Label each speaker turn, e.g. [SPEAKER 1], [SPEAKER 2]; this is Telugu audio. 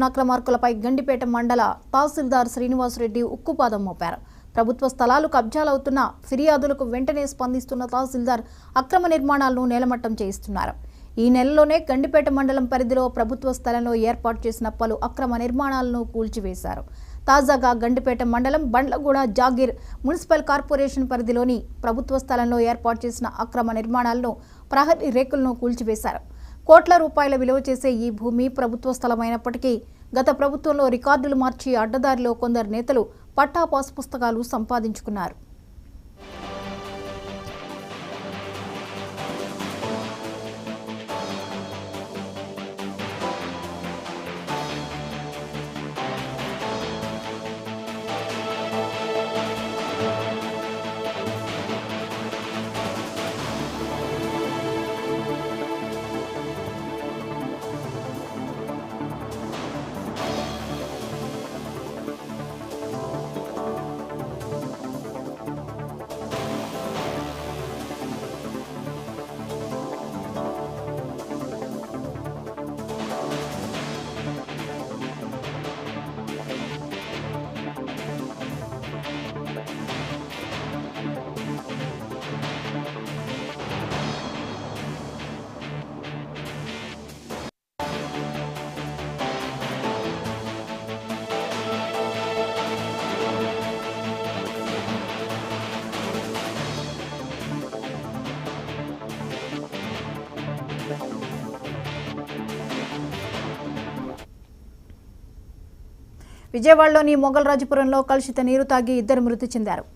[SPEAKER 1] అక్రమార్కులపై గండిపేట మండల తహసీల్దార్ శ్రీనివాసరెడ్డి ఉక్కుపాదం మోపారు. ప్రభుత్వ స్థలాలు కబ్జాలవుతున్న ఫిర్యాదులకు వెంటనే స్పందిస్తున్న తహసీల్దార్ అక్రమ నిర్మాణాలను నేలమట్టం చేయిస్తున్నారు. ఈ నెలలోనే గండిపేట మండలం పరిధిలో ప్రభుత్వ స్థలంలో ఏర్పాటు చేసిన పలు అక్రమ నిర్మాణాలను కూల్చివేశారు. తాజాగా గండిపేట మండలం బండ్లగూడ జాగీర్ మున్సిపల్ కార్పొరేషన్ పరిధిలోని ప్రభుత్వ స్థలంలో ఏర్పాటు చేసిన అక్రమ నిర్మాణాలను ప్రహరీ రేకులను కూల్చివేశారు. కోట్ల రూపాయల విలువ చేసే ఈ భూమి ప్రభుత్వ స్థలమైనప్పటికీ గత ప్రభుత్వంలో రికార్డులు మార్చి అడ్డదారిలో కొందరు నేతలు పట్టా పాస్ పుస్తకాలు సంపాదించుకున్నారు. విజయవాడలోని మొగల్రాజపురంలో కలుషిత నీరు తాగి 2 మృతి చెందారు.